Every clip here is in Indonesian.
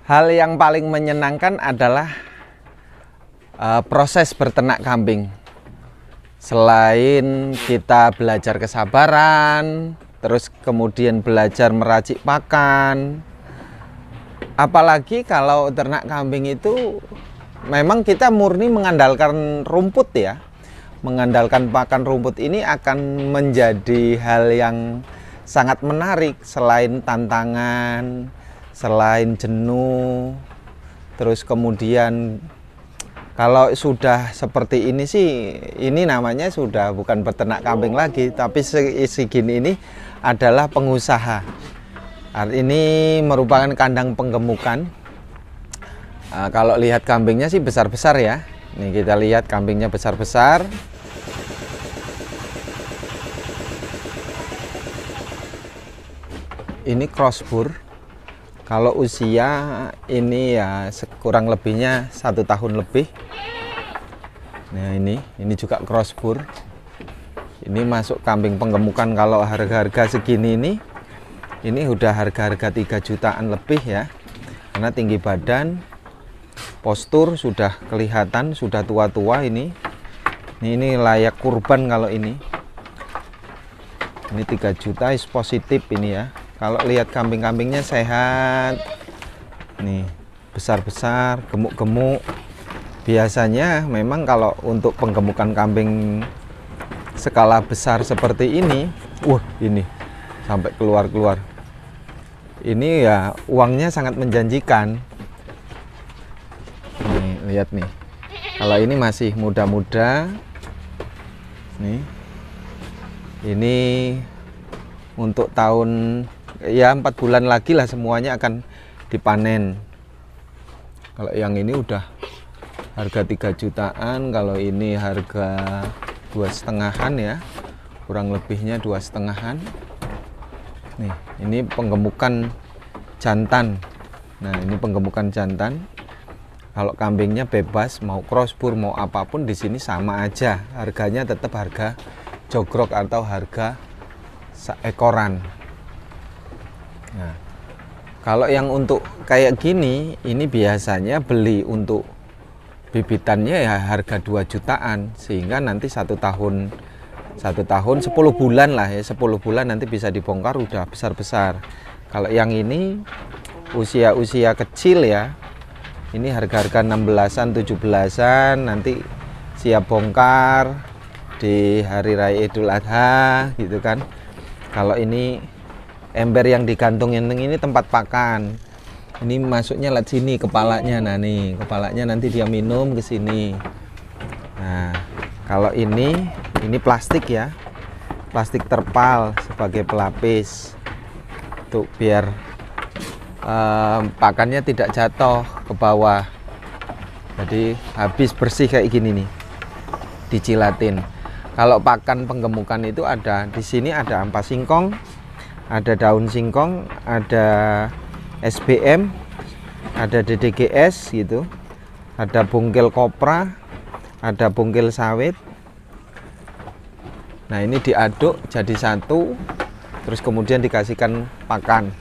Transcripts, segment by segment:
Hal yang paling menyenangkan adalah proses berternak kambing. Selain kita belajar kesabaran, terus kemudian belajar meracik pakan. Apalagi kalau ternak kambing itu memang kita murni mengandalkan rumput ya. Mengandalkan pakan rumput ini akan menjadi hal yang sangat menarik selain tantangan, selain jenuh. Terus kemudian kalau sudah seperti ini sih, ini namanya sudah bukan peternak kambing lagi, tapi segini ini adalah pengusaha. Ini merupakan kandang penggemukan. Kalau lihat kambingnya sih besar-besar ya. Nih kita lihat kambingnya besar-besar. Ini crossbur. Kalau usia ini ya kurang lebihnya 1 tahun lebih. Nah ini juga crossbur. Ini masuk kambing penggemukan. Kalau harga-harga segini ini udah harga-harga 3 jutaan lebih ya. Karena tinggi badan, postur sudah kelihatan, sudah tua-tua ini. Ini layak kurban kalau ini. Ini 3 juta is positif ini ya. Kalau lihat kambing-kambingnya sehat, nih besar-besar, gemuk-gemuk. Biasanya memang kalau untuk penggemukan kambing skala besar seperti ini, ini sampai keluar-keluar. Ini ya uangnya sangat menjanjikan. Nih lihat nih, kalau ini masih muda-muda, nih, ini untuk tahun ya 4 bulan lagi lah semuanya akan dipanen. Kalau yang ini udah harga 3 jutaan, kalau ini harga 2,5-an ya, kurang lebihnya 2,5-an. Nih ini penggemukan jantan. Nah ini penggemukan jantan. Kalau kambingnya bebas, mau crossbur mau apapun di sini sama aja, harganya tetap harga jogrok atau harga seekoran. Nah, kalau yang untuk kayak gini, ini biasanya beli untuk bibitannya ya harga 2 jutaan, sehingga nanti 1 tahun 10 bulan lah ya, 10 bulan nanti bisa dibongkar udah besar-besar. Kalau yang ini usia-usia kecil ya, ini harga-harga 16-an 17-an, nanti siap bongkar di hari raya Idul Adha gitu kan. Kalau ini ember yang digantungin ini tempat pakan. Ini masuknya lewat sini kepalanya. Nah nih, kepalanya nanti dia minum ke sini. Nah, kalau ini plastik ya. Plastik terpal sebagai pelapis. Tuh biar pakannya tidak jatuh ke bawah. Jadi habis bersih kayak gini nih. Dicilatin. Kalau pakan penggemukan itu ada di sini, ada ampas singkong, ada daun singkong, ada SBM, ada DDGS gitu, ada bungkil kopra, ada bungkil sawit. Nah ini diaduk jadi satu, terus kemudian dikasihkan pakan.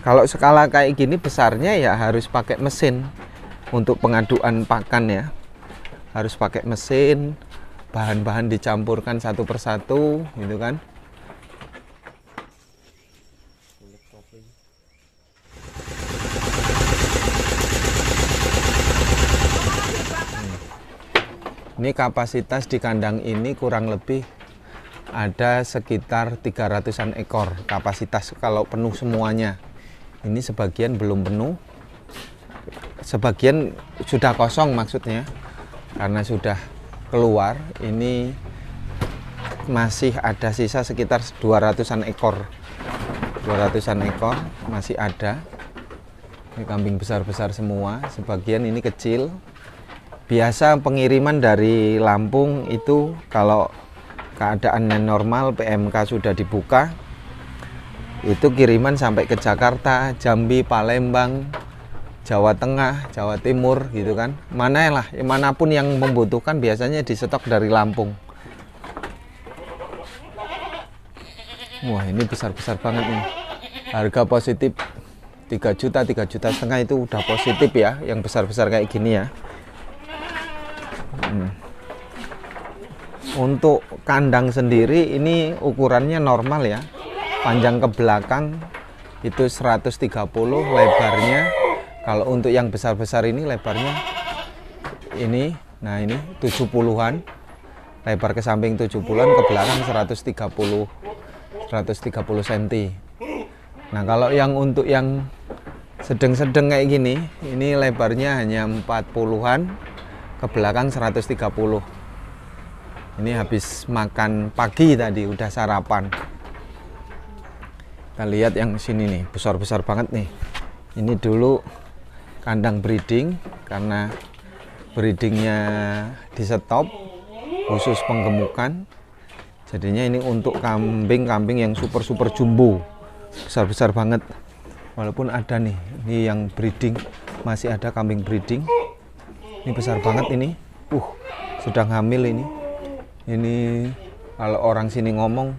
Kalau skala kayak gini besarnya ya harus pakai mesin untuk pengaduan pakan ya, harus pakai mesin, bahan-bahan dicampurkan satu persatu gitu kan. Ini kapasitas di kandang ini kurang lebih ada sekitar 300-an ekor kapasitas kalau penuh semuanya. Ini sebagian belum penuh, sebagian sudah kosong maksudnya, karena sudah keluar. Ini masih ada sisa sekitar 200-an ekor. 200-an ekor masih ada. Ini kambing besar-besar semua, sebagian ini kecil. Biasa pengiriman dari Lampung itu kalau keadaannya normal, PMK sudah dibuka, itu kiriman sampai ke Jakarta, Jambi, Palembang, Jawa Tengah, Jawa Timur gitu kan. Manapun yang membutuhkan biasanya disetok dari Lampung. Wah ini besar-besar banget nih. Harga positif 3 juta, 3,5 juta itu udah positif ya, yang besar-besar kayak gini ya. Untuk kandang sendiri ini ukurannya normal ya, panjang ke belakang itu 130, lebarnya kalau untuk yang besar-besar ini lebarnya ini, nah ini 70-an, lebar ke samping 70-an, ke belakang 130 cm. Nah kalau yang untuk yang sedang-sedang kayak gini, ini lebarnya hanya 40-an, ke belakang 130. Ini habis makan pagi tadi, udah sarapan. Kita lihat yang sini nih, besar-besar banget nih. Ini dulu kandang breeding, karena breedingnya di stop khusus penggemukan. Jadinya ini untuk kambing-kambing yang super jumbo, besar-besar banget. Walaupun ada nih, ini yang breeding, masih ada kambing breeding. Ini besar banget ini. Sedang hamil ini. Ini kalau orang sini ngomong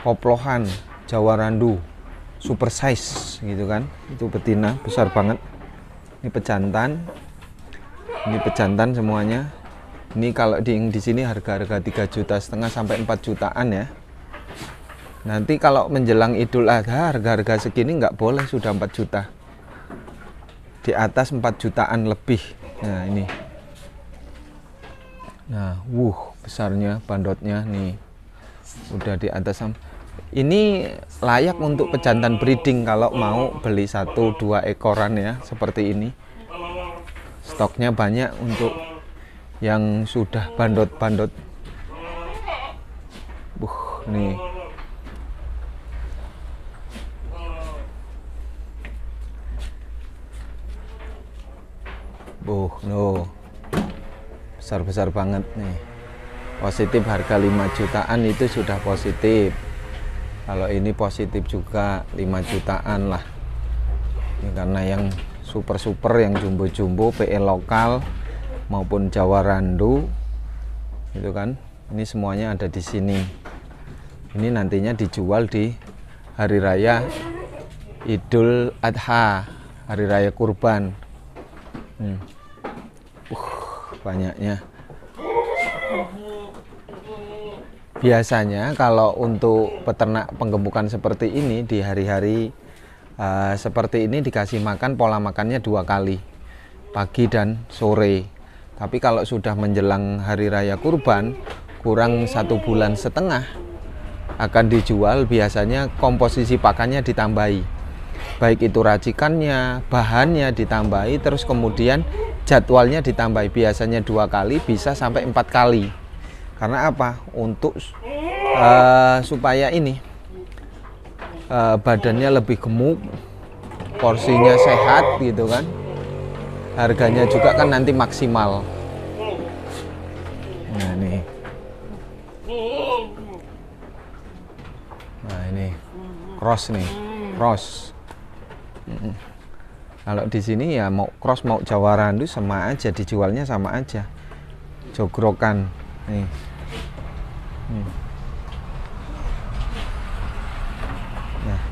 koplohan, Jawa Randu, super size gitu kan. Itu betina, besar banget. Ini pejantan. Ini pejantan semuanya. Ini kalau di sini harga-harga 3,5 juta sampai 4 jutaan ya. Nanti kalau menjelang Idul Adha harga-harga segini nggak boleh, sudah 4 juta. Di atas 4 jutaan lebih. Nah ini. Nah, besarnya bandotnya nih. Udah di atas. Ini layak untuk pejantan breeding kalau mau beli 1-2 ekoran ya, seperti ini. Stoknya banyak untuk yang sudah bandot-bandot. Nih. No. Besar-besar banget nih. Positif harga 5 jutaan itu sudah positif. Kalau ini positif juga 5 jutaan lah. Ini karena yang super yang jumbo-jumbo, PE lokal maupun Jawa Randu itu kan. Ini semuanya ada di sini. Ini nantinya dijual di hari raya Idul Adha, hari raya kurban. Banyaknya. Biasanya kalau untuk peternak penggemukan seperti ini di hari-hari seperti ini dikasih makan, pola makannya 2 kali, pagi dan sore. Tapi kalau sudah menjelang hari raya kurban, kurang 1,5 bulan akan dijual. Biasanya komposisi pakannya ditambahi, baik itu racikannya, bahannya ditambahi, terus kemudian jadwalnya ditambahi, biasanya 2 kali, bisa sampai 4 kali. Karena apa? Untuk supaya ini badannya lebih gemuk, porsinya sehat gitu kan. Harganya juga kan nanti maksimal. Nah nih. Nah ini cross nih, cross. Kalau di sini ya mau cross mau Jawa Randu sama aja, dijualnya sama aja. Jogrokan nih. Nah.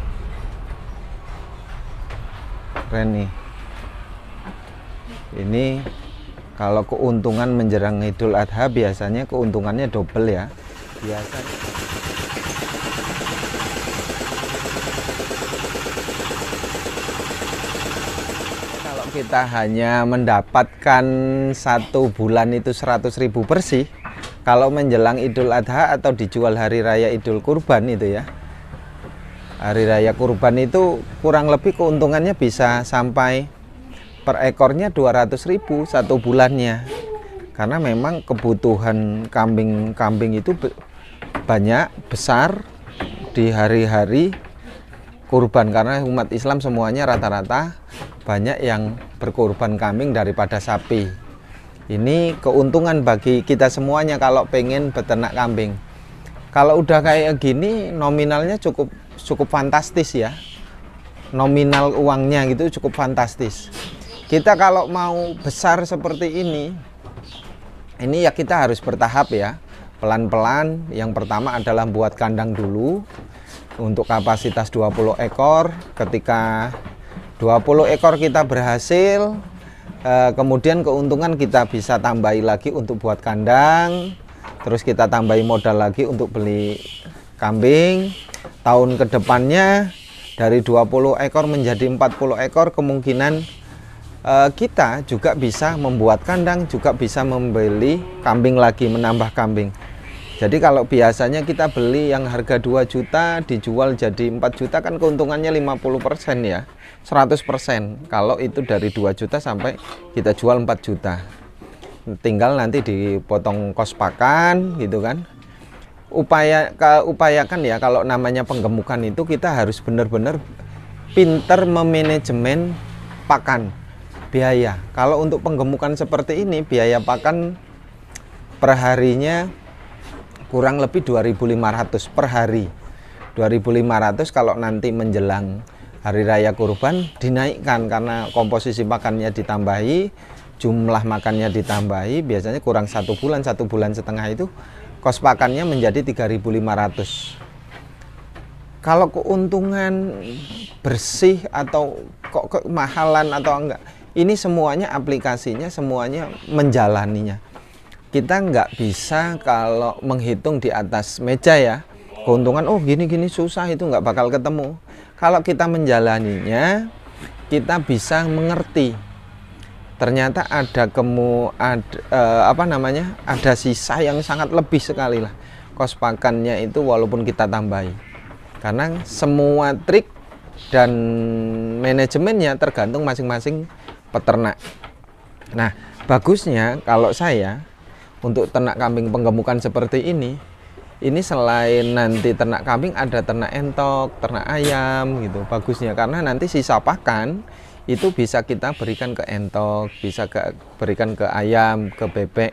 Keren nih. Ini kalau keuntungan menjelang Idul Adha biasanya keuntungannya double ya. Biasanya. Kita hanya mendapatkan 1 bulan itu 100.000 bersih. Kalau menjelang Idul Adha atau dijual hari raya Idul Kurban itu ya, hari raya kurban itu kurang lebih keuntungannya bisa sampai per ekornya 200.000 1 bulannya. Karena memang kebutuhan kambing itu banyak, besar di hari-hari kurban, karena umat Islam semuanya rata-rata banyak yang berkorban kambing daripada sapi. Ini keuntungan bagi kita semuanya kalau pengen beternak kambing. Kalau udah kayak gini nominalnya cukup fantastis ya. Nominal uangnya gitu cukup fantastis. Kita kalau mau besar seperti ini ya kita harus bertahap ya. Pelan-pelan. Yang pertama adalah buat kandang dulu untuk kapasitas 20 ekor. Ketika 20 ekor kita berhasil, kemudian keuntungan kita bisa tambahi lagi untuk buat kandang, terus kita tambahi modal lagi untuk beli kambing. Tahun kedepannya dari 20 ekor menjadi 40 ekor, kemungkinan kita juga bisa membuat kandang, juga bisa membeli kambing lagi, menambah kambing. Jadi kalau biasanya kita beli yang harga 2 juta dijual jadi 4 juta kan keuntungannya 50% ya, 100%. Kalau itu dari 2 juta sampai kita jual 4 juta. Tinggal nanti dipotong kos pakan gitu kan. Upayakan ya, kalau namanya penggemukan itu kita harus benar-benar pinter memanajemen pakan, biaya. Kalau untuk penggemukan seperti ini, biaya pakan perharinya kurang lebih 2.500 per hari. 2.500 kalau nanti menjelang hari raya kurban dinaikkan karena komposisi pakannya ditambahi, jumlah makannya ditambahi, biasanya kurang 1 bulan, 1 bulan setengah itu kos pakannya menjadi 3.500. Kalau keuntungan bersih atau kok kemahalan atau enggak, ini semuanya aplikasinya, semuanya menjalaninya. Kita nggak bisa kalau menghitung di atas meja ya, keuntungan oh gini-gini susah, itu nggak bakal ketemu. Kalau kita menjalaninya, kita bisa mengerti. Ternyata ada ada sisa yang sangat lebih sekali lah kos pakannya itu walaupun kita tambahi. Karena semua trik dan manajemennya tergantung masing-masing peternak. Nah, bagusnya kalau saya untuk ternak kambing penggemukan seperti ini selain nanti ternak kambing ada ternak entok, ternak ayam gitu. Bagusnya karena nanti sisa pakan itu bisa kita berikan ke entok, bisa berikan ke ayam, ke bebek.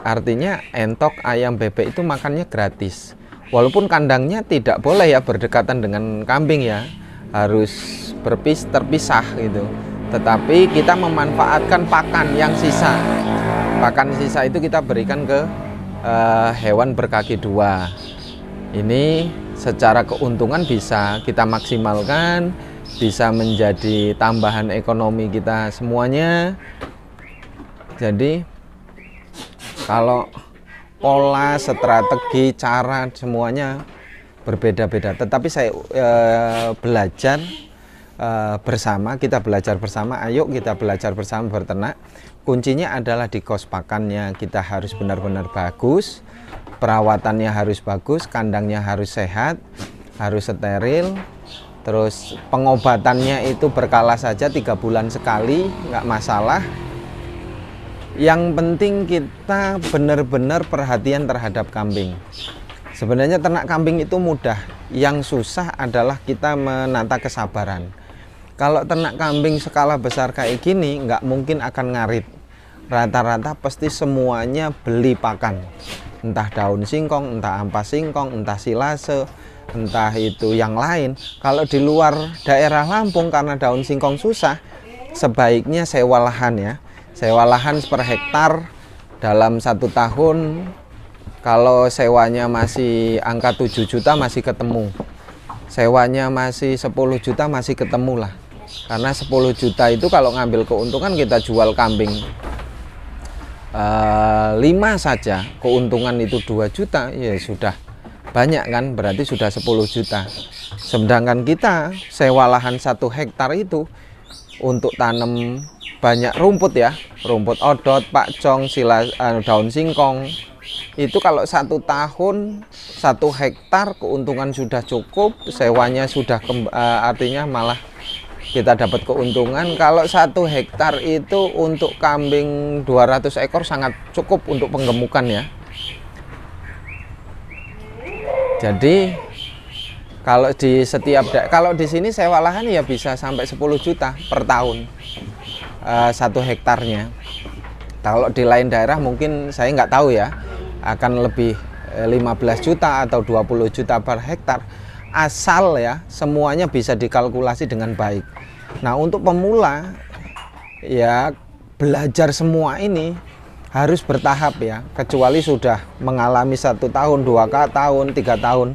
Artinya entok, ayam, bebek itu makannya gratis. Walaupun kandangnya tidak boleh ya berdekatan dengan kambing ya, harus terpisah gitu. Tetapi kita memanfaatkan pakan yang sisa. Pakan sisa itu kita berikan ke hewan berkaki 2. Ini secara keuntungan bisa kita maksimalkan, bisa menjadi tambahan ekonomi kita semuanya. Jadi kalau pola, strategi, cara semuanya berbeda-beda. Tetapi saya belajar bersama, kita belajar bersama. Ayo kita belajar bersama berternak. Kuncinya adalah di kos pakannya kita harus benar-benar bagus, perawatannya harus bagus, kandangnya harus sehat, harus steril. Terus pengobatannya itu berkala saja, 3 bulan sekali, nggak masalah. Yang penting kita benar-benar perhatian terhadap kambing. Sebenarnya ternak kambing itu mudah, yang susah adalah kita menata kesabaran. Kalau ternak kambing skala besar kayak gini, nggak mungkin akan ngarit. Rata-rata pasti semuanya beli pakan. Entah daun singkong, entah ampas singkong, entah silase, entah itu yang lain. Kalau di luar daerah Lampung karena daun singkong susah, sebaiknya sewa lahan ya. Sewa lahan per hektar dalam 1 tahun. Kalau sewanya masih angka 7 juta masih ketemu. Sewanya masih 10 juta masih ketemu lah. Karena 10 juta itu kalau ngambil keuntungan kita jual kambing 5 saja, keuntungan itu 2 juta, ya sudah banyak kan, berarti sudah 10 juta. Sedangkan kita sewa lahan 1 hektar itu untuk tanam banyak rumput ya, rumput odot, pakcong, daun singkong. Itu kalau 1 tahun 1 hektar keuntungan sudah cukup, sewanya sudah artinya malah kita dapat keuntungan. Kalau 1 hektar itu untuk kambing 200 ekor sangat cukup untuk penggemukan ya. Jadi kalau di sini sewa lahan ya bisa sampai 10 juta per tahun 1 hektarnya. Kalau di lain daerah mungkin saya nggak tahu ya, akan lebih 15 juta atau 20 juta per hektar. Asal ya semuanya bisa dikalkulasi dengan baik. Nah untuk pemula ya belajar semua ini harus bertahap ya. Kecuali sudah mengalami 1 tahun, 2 tahun, 3 tahun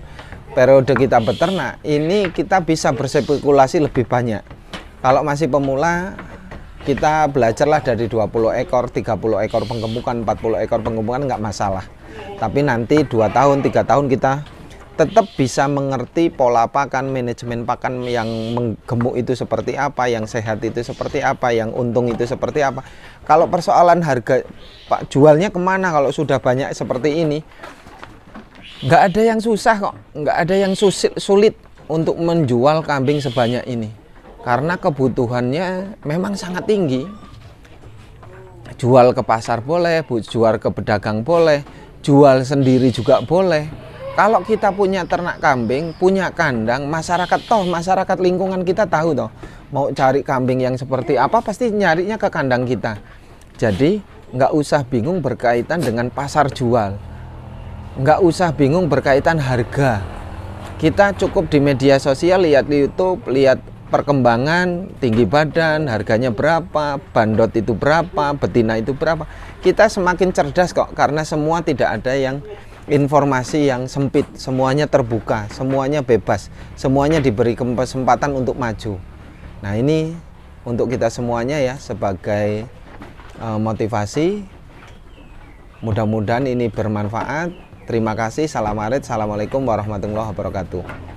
periode kita beternak, ini kita bisa berspekulasi lebih banyak. Kalau masih pemula, kita belajarlah dari 20 ekor, 30 ekor penggemukan, 40 ekor penggemukan, nggak masalah. Tapi nanti 2 tahun, 3 tahun kita tetap bisa mengerti pola pakan, manajemen pakan yang menggemuk itu seperti apa, yang sehat itu seperti apa, yang untung itu seperti apa. Kalau persoalan harga, Pak, jualnya kemana kalau sudah banyak seperti ini? Nggak ada yang susah kok, nggak ada yang sulit untuk menjual kambing sebanyak ini. Karena kebutuhannya memang sangat tinggi. Jual ke pasar boleh, jual ke pedagang boleh, jual sendiri juga boleh. Kalau kita punya ternak kambing, punya kandang, masyarakat lingkungan kita tahu toh, mau cari kambing yang seperti apa pasti nyarinya ke kandang kita. Jadi nggak usah bingung berkaitan dengan pasar jual, nggak usah bingung berkaitan harga. Kita cukup di media sosial, lihat di YouTube, lihat perkembangan, tinggi badan, harganya berapa, bandot itu berapa, betina itu berapa. Kita semakin cerdas kok, karena semua tidak ada yang informasi yang sempit, semuanya terbuka, semuanya bebas, semuanya diberi kesempatan untuk maju. Nah, ini untuk kita semuanya ya, sebagai motivasi. Mudah-mudahan ini bermanfaat. Terima kasih. Salam arit. Assalamualaikum warahmatullahi wabarakatuh.